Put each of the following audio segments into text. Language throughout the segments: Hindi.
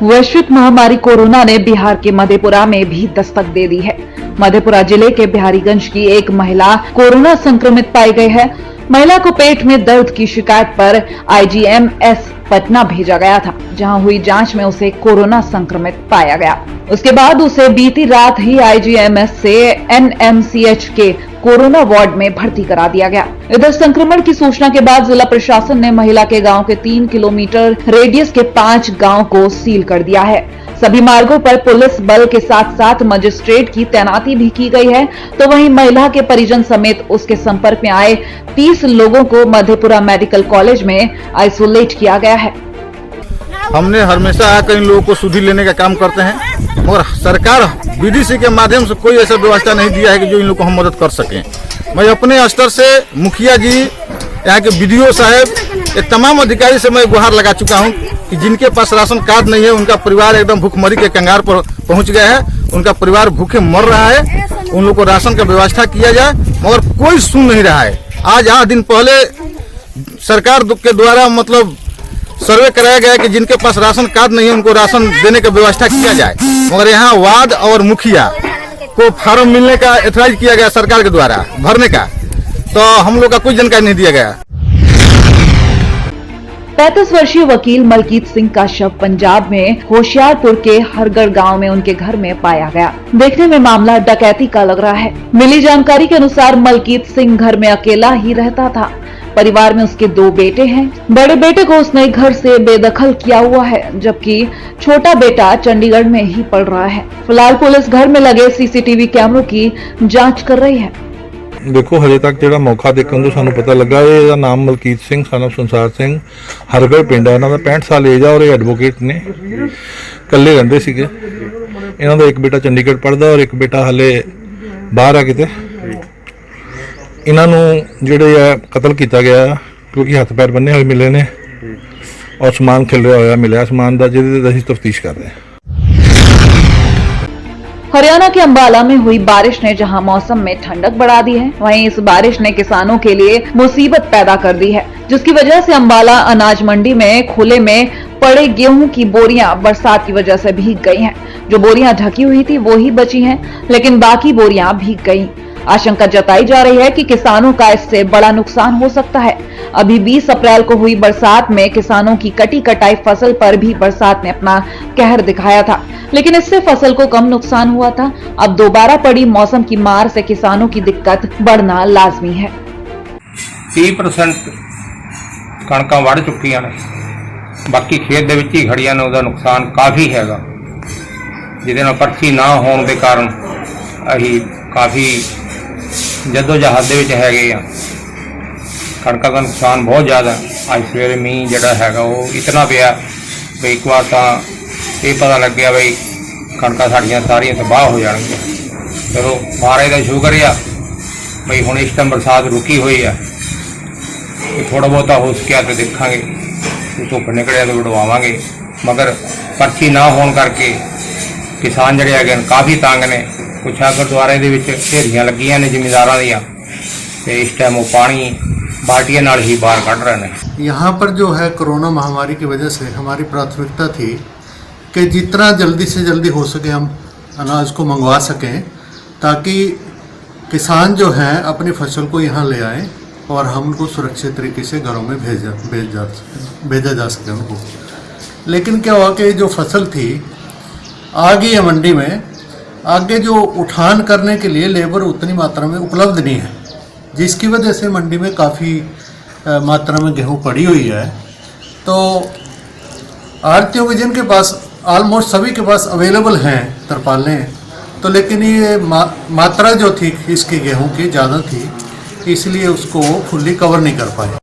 वैश्विक महामारी कोरोना ने बिहार के मधेपुरा में भी दस्तक दे दी है। मधेपुरा जिले के बिहारीगंज की एक महिला कोरोना संक्रमित पाई गई है। महिला को पेट में दर्द की शिकायत पर आईजीएमएस पटना भेजा गया था, जहां हुई जांच में उसे कोरोना संक्रमित पाया गया। उसके बाद उसे बीती रात ही आईजीएमएस से एनएमसीएच के कोरोना वार्ड में भर्ती करा दिया गया। इधर संक्रमण की सूचना के बाद जिला प्रशासन ने महिला के गांव के 3 किलोमीटर रेडियस के 5 गांव को सील कर दिया है। सभी मार्गों पर पुलिस बल के साथ साथ मजिस्ट्रेट की तैनाती भी की गई है। तो वहीं महिला के परिजन समेत उसके संपर्क में आए 30 लोगों को मधेपुरा मेडिकल कॉलेज में आइसोलेट किया गया है। हमने हमेशा आकर इन लोगों को सुधि लेने का काम करते हैं, मगर सरकार बीडीसी के माध्यम से कोई ऐसा व्यवस्था नहीं दिया है कि जो इन लोगों को हम मदद कर सकें। मैं अपने स्तर से मुखिया जी, यहाँ के बीडीओ साहब, ये तमाम अधिकारी से मैं गुहार लगा चुका हूँ कि जिनके पास राशन कार्ड नहीं है, उनका परिवार एकदम भूखमरी के कंगार पर पहुँच गया है, उनका परिवार भूखे मर रहा है, उन लोगों को राशन का व्यवस्था किया जाए, मगर कोई सुन नहीं रहा है। आज 8 दिन पहले सरकार के द्वारा मतलब सर्वे कराया गया कि जिनके पास राशन कार्ड नहीं है उनको राशन देने का व्यवस्था किया जाए, मगर यहाँ वार्ड और मुखिया को फार्म मिलने का एथराइज किया गया सरकार के द्वारा भरने का, तो हम लोग का कोई जानकारी नहीं दिया गया। 35 वर्षीय वकील मलकीत सिंह का शव पंजाब में होशियारपुर के हरगढ़ गांव में उनके घर में पाया गया। देखने में मामला डकैती का लग रहा है। मिली जानकारी के अनुसार मलकीत सिंह घर में अकेला ही रहता था। परिवार में उसके 2 बेटे हैं। बड़े बेटे को उसने घर से बेदखल किया हुआ है, जबकि छोटा बेटा चंडीगढ़ में ही पढ़ रहा है। फिलहाल पुलिस घर में लगे सीसीटीवी कैमरों की जांच कर रही है। देखो हजे तक जो मौका देखने को सानू पता लगा, ये नाम मलकीत सिंह सन ऑफ संसार सिंह, हरगढ़ पिंड है। इन्हों का 65 साल एज है और ये एडवोकेट ने, कल्ले रहंदे सीगे। इन्हों का एक बेटा चंडीगढ़ पढ़दा और एक बेटा हले बाहर है किते। इन्हों जिहड़े कतल किया गया क्योंकि हथ पैर बन्ने हुए मिले ने और समान खिलरिया होया मिला समान का, जिहदे असीं तफ्तीश कर रहे हैं। हरियाणा के अंबाला में हुई बारिश ने जहां मौसम में ठंडक बढ़ा दी है, वहीं इस बारिश ने किसानों के लिए मुसीबत पैदा कर दी है, जिसकी वजह से अंबाला अनाज मंडी में खुले में पड़े गेहूं की बोरियां बरसात की वजह से भीग गई हैं। जो बोरियां ढकी हुई थी वो ही बची हैं, लेकिन बाकी बोरियां भीग गई। आशंका जताई जा रही है कि किसानों का इससे बड़ा नुकसान हो सकता है। अभी 20 अप्रैल को हुई बरसात में किसानों की कटी कटाई फसल पर भी बरसात ने अपना कहर दिखाया था, लेकिन इससे फसल को कम नुकसान हुआ था। अब दोबारा पड़ी मौसम की मार से किसानों की दिक्कत बढ़ना लाजमी है। 30% कणकां वड़ चुकियां ने, बाकी खेत दे विच ही खड़ियां ने। उहदा नुकसान काफ़ी हैगा, जिहदे नाल पर्ची ना होण दे कारण असीं काफ़ी जदोजहद दे विच हैगे आ। कणकां का नुकसान बहुत ज़्यादा। अज सवेरे मींह जिहड़ा हैगा वो इतना पिया भी एक बार तो ये पता लग गया बई कणकां साड़ियां सारियां तबाह हो जाणगियां। चलो महाराज का शुकर आ बई हुण इस टाइम बरसात रुकी हुई है, थोड़ा बहुता हो सकिया तो देखांगे, धुप्प निकलिया तो वडवावांगे, मगर पर्ची ना होने करके किसान जिहड़े हैगे काफ़ी तंग ने। कुछ गुरुद्वारे दे विच ढेरियां लगियां ने जिमीदारां दियां, ते इस टाइम वो पानी बाल्टियां नाल ही बाहर कढ़ रहे हैं। यहाँ पर जो है कोरोना महामारी की वजह से हमारी प्राथमिकता थी कि जितना जल्दी से जल्दी हो सके हम अनाज को मंगवा सकें, ताकि किसान जो हैं अपनी फसल को यहाँ ले आएँ और हम उनको सुरक्षित तरीके से घरों में भेजा जा सके उनको। लेकिन क्या हुआ कि जो फसल थी आ गई है मंडी में, आगे जो उठान करने के लिए लेबर उतनी मात्रा में उपलब्ध नहीं है, जिसकी वजह से मंडी में काफ़ी मात्रा में गेहूं पड़ी हुई है। तो आढ़तियों के जिनके पास ऑलमोस्ट सभी के पास अवेलेबल हैं तरपालें, तो लेकिन ये मात्रा जो थी इसकी गेहूं की ज़्यादा थी, इसलिए उसको फुल्ली कवर नहीं कर पाए।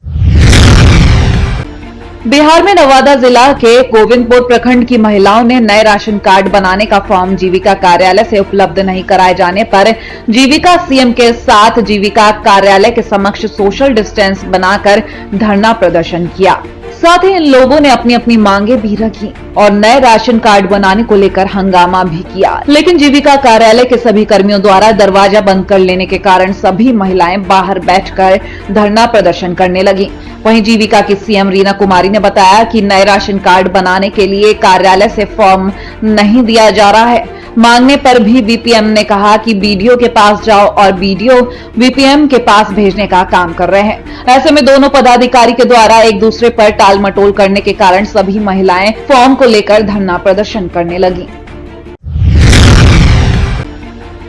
बिहार में नवादा जिला के गोविंदपुर प्रखंड की महिलाओं ने नए राशन कार्ड बनाने का फॉर्म जीविका कार्यालय से उपलब्ध नहीं कराए जाने पर जीविका सीएम के साथ जीविका कार्यालय के समक्ष सोशल डिस्टेंस बनाकर धरना प्रदर्शन किया। साथ ही इन लोगों ने अपनी अपनी मांगे भी रखी और नए राशन कार्ड बनाने को लेकर हंगामा भी किया, लेकिन जीविका कार्यालय के सभी कर्मियों द्वारा दरवाजा बंद कर लेने के कारण सभी महिलाएं बाहर बैठकर धरना प्रदर्शन करने लगी। वहीं जीविका की सीएम रीना कुमारी ने बताया कि नए राशन कार्ड बनाने के लिए कार्यालय से फॉर्म नहीं दिया जा रहा है। मांगने पर भी बीपीएम ने कहा कि बीडीओ के पास जाओ और बीडीओ बीपीएम के पास भेजने का काम कर रहे हैं। ऐसे में दोनों पदाधिकारी के द्वारा एक दूसरे पर टाल मटोल करने के कारण सभी महिलाएं फॉर्म को लेकर धरना प्रदर्शन करने लगी।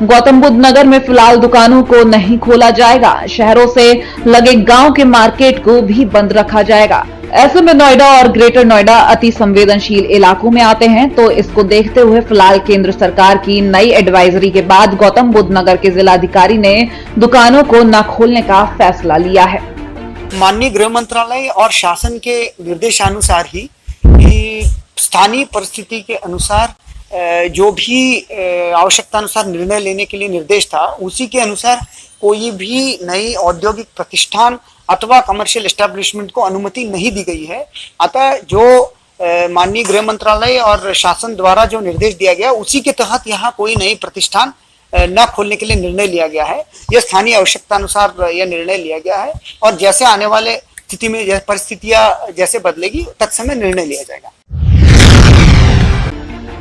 गौतम बुद्ध नगर में फिलहाल दुकानों को नहीं खोला जाएगा। शहरों से लगे गांव के मार्केट को भी बंद रखा जाएगा। ऐसे में नोएडा और ग्रेटर नोएडा अति संवेदनशील इलाकों में आते हैं, तो इसको देखते हुए फिलहाल केंद्र सरकार की नई एडवाइजरी के बाद गौतम बुद्ध नगर के जिलाधिकारी ने दुकानों को न खोलने का फैसला लिया है। माननीय गृह मंत्रालय और शासन के निर्देशानुसार ही स्थानीय परिस्थिति के अनुसार जो भी आवश्यकता अनुसार निर्णय लेने के लिए निर्देश था, उसी के अनुसार कोई भी नई औद्योगिक प्रतिष्ठान अथवा कमर्शियल एस्टेब्लिशमेंट को अनुमति नहीं दी गई है। अतः जो माननीय गृह मंत्रालय और शासन द्वारा जो निर्देश दिया गया, उसी के तहत यहाँ कोई नई प्रतिष्ठान न खोलने के लिए निर्णय लिया गया है। यह स्थानीय आवश्यकता अनुसार यह निर्णय लिया गया है और जैसे आने वाले स्थिति में परिस्थितियां जैसे बदलेगी तत्समय निर्णय लिया जाएगा।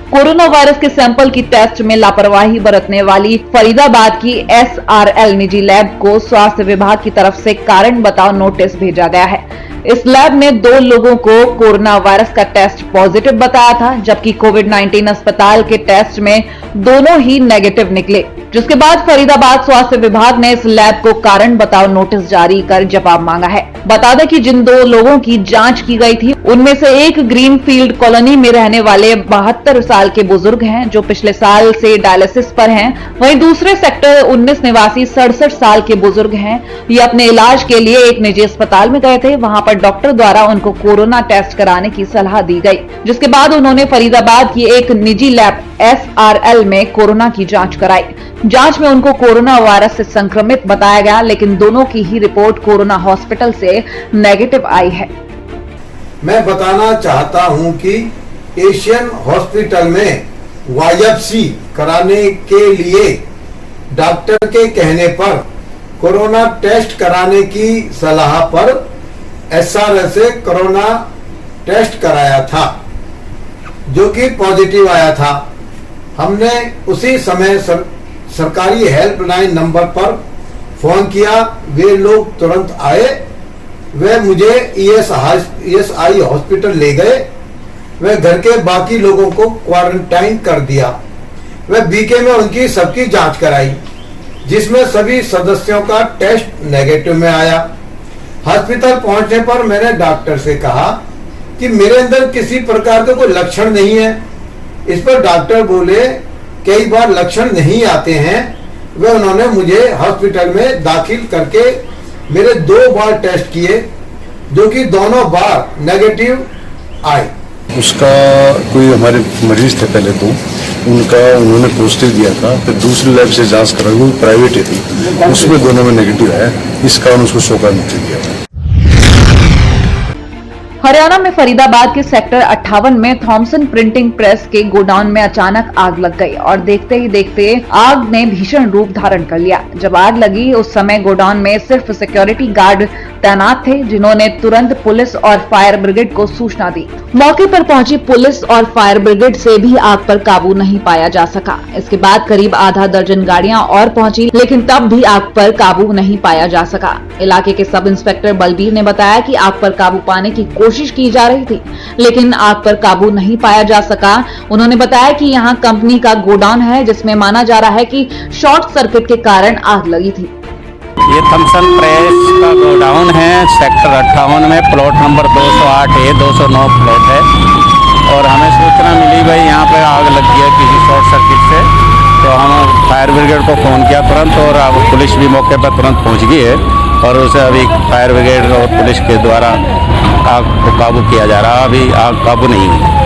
कोरोना वायरस के सैंपल की टेस्ट में लापरवाही बरतने वाली फरीदाबाद की SRL निजी लैब को स्वास्थ्य विभाग की तरफ से कारण बताओ नोटिस भेजा गया है। इस लैब में 2 लोगों को कोरोना वायरस का टेस्ट पॉजिटिव बताया था, जबकि कोविड-19 अस्पताल के टेस्ट में दोनों ही नेगेटिव निकले, जिसके बाद फरीदाबाद स्वास्थ्य विभाग ने इस लैब को कारण बताओ नोटिस जारी कर जवाब मांगा है। बता दें कि जिन 2 लोगों की जांच की गई थी, उनमें से एक ग्रीनफील्ड कॉलोनी में रहने वाले 72 साल के बुजुर्ग हैं, जो पिछले साल से डायलिसिस पर हैं। वहीं दूसरे सेक्टर 19 निवासी 67 साल के बुजुर्ग हैं। ये अपने इलाज के लिए एक निजी अस्पताल में गए थे। वहां पर डॉक्टर द्वारा उनको कोरोना टेस्ट कराने की सलाह दी गई, जिसके बाद उन्होंने फरीदाबाद की एक निजी लैब SRL में कोरोना की जांच कराई। जांच में उनको कोरोना वायरस से संक्रमित बताया गया, लेकिन दोनों की ही रिपोर्ट कोरोना हॉस्पिटल से नेगेटिव आई है। मैं बताना चाहता हूं कि एशियन हॉस्पिटल में वायप्सी कराने के लिए डॉक्टर के कहने पर कोरोना टेस्ट कराने की सलाह पर SRL से कोरोना टेस्ट कराया था, जो कि पॉजिटिव आया था। हमने उसी समय सरकारी हेल्पलाइन नंबर पर फोन किया। वे लोग तुरंत आए। वे मुझे ESI हॉस्पिटल ले गए। वे घर के बाकी लोगों को क्वारंटाइन कर दिया। वे बीके में उनकी सबकी जांच कराई, जिसमें सभी सदस्यों का टेस्ट नेगेटिव में आया। हॉस्पिटल पहुंचने पर मैंने डॉक्टर से कहा कि मेरे अंदर किसी प्रकार का कोई लक्षण नहीं है। इस पर डॉक्टर बोले कई बार लक्षण नहीं आते हैं। वे उन्होंने मुझे हॉस्पिटल में दाखिल करके मेरे 2 बार टेस्ट किए, जो कि दोनों बार नेगेटिव आए। उसका कोई हमारे मरीज थे पहले, तो उन्होंने पॉजिटिव दिया था। फिर दूसरी लैब से जांच करा, वो प्राइवेट थी, उसमें दोनों में नेगेटिव आया। इस कारण उसको शो का नोटिस दिया था। हरियाणा में फरीदाबाद के सेक्टर 58 में थॉमसन प्रिंटिंग प्रेस के गोडाउन में अचानक आग लग गई और देखते ही देखते आग ने भीषण रूप धारण कर लिया। जब आग लगी उस समय गोडाउन में सिर्फ सिक्योरिटी गार्ड तैनात थे, जिन्होंने तुरंत पुलिस और फायर ब्रिगेड को सूचना दी। मौके पर पहुंची पुलिस और फायर ब्रिगेड से भी आग पर काबू नहीं पाया जा सका। इसके बाद करीब आधा दर्जन गाड़ियां और पहुंची, लेकिन तब भी आग पर काबू नहीं पाया जा सका। इलाके के सब इंस्पेक्टर बलबीर ने बताया कि आग पर काबू पाने की कोशिश की जा रही थी, लेकिन आग पर काबू नहीं पाया जा सका। उन्होंने बताया कि यहां कंपनी का गोडाउन है, जिसमें माना जा रहा है कि शॉर्ट सर्किट के कारण आग लगी थी। ये थॉमसन प्रेस का गोडाउन है सेक्टर 58 में, प्लॉट नंबर 208A 209 प्लॉट है। और हमें सूचना मिली भाई यहाँ पे आग लगी है किसी शॉर्ट सर्किट से, तो हम फायर ब्रिगेड को फ़ोन किया तुरंत, और अब पुलिस भी मौके पर तुरंत पहुँच गई है और उसे अभी फायर ब्रिगेड और पुलिस के द्वारा आग को काबू किया जा रहा है। अभी आग काबू नहीं हुई।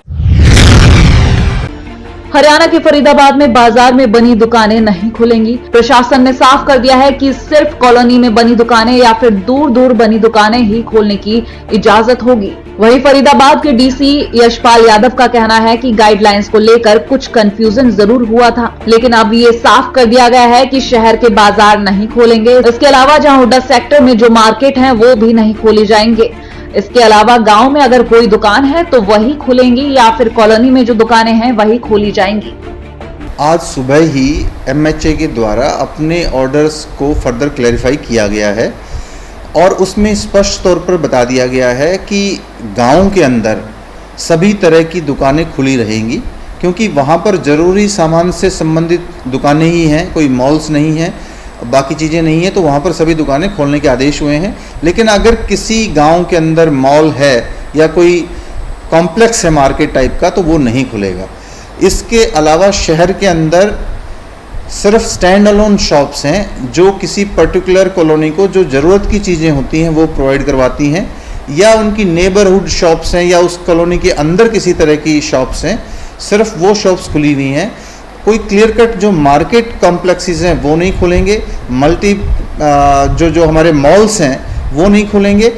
हरियाणा के फरीदाबाद में बाजार में बनी दुकानें नहीं खुलेंगी। प्रशासन ने साफ कर दिया है कि सिर्फ कॉलोनी में बनी दुकानें या फिर दूर दूर बनी दुकानें ही खोलने की इजाजत होगी। वहीं फरीदाबाद के डीसी यशपाल यादव का कहना है कि गाइडलाइंस को लेकर कुछ कंफ्यूजन जरूर हुआ था, लेकिन अब ये साफ कर दिया गया है कि शहर के बाजार नहीं खोलेंगे। इसके अलावा जहां हुड्डा सेक्टर में जो मार्केट है वो भी नहीं खोली जाएंगे। इसके अलावा गांव में अगर कोई दुकान है तो वही खुलेंगी या फिर कॉलोनी में जो दुकानें हैं वही खोली जाएंगी। आज सुबह ही MHA के द्वारा अपने ऑर्डर्स को फर्दर क्लैरिफाई किया गया है और उसमें स्पष्ट तौर पर बता दिया गया है कि गांव के अंदर सभी तरह की दुकानें खुली रहेंगी, क्योंकि वहां पर ज़रूरी सामान से संबंधित दुकानें ही हैं, कोई मॉल्स नहीं हैं, बाकी चीज़ें नहीं हैं, तो वहाँ पर सभी दुकानें खोलने के आदेश हुए हैं। लेकिन अगर किसी गांव के अंदर मॉल है या कोई कॉम्प्लेक्स है मार्केट टाइप का, तो वो नहीं खुलेगा। इसके अलावा शहर के अंदर सिर्फ स्टैंड अलोन शॉप्स हैं जो किसी पर्टिकुलर कॉलोनी को जो ज़रूरत की चीज़ें होती हैं वो प्रोवाइड करवाती हैं, या उनकी नेबरहुड शॉप्स हैं या उस कॉलोनी के अंदर किसी तरह की शॉप्स हैं, सिर्फ वो शॉप्स खुली हुई हैं। कोई क्लियर कट जो मार्केट कॉम्प्लेक्सेस हैं वो नहीं खुलेंगे, जो हमारे मॉल्स हैं वो नहीं खुलेंगे।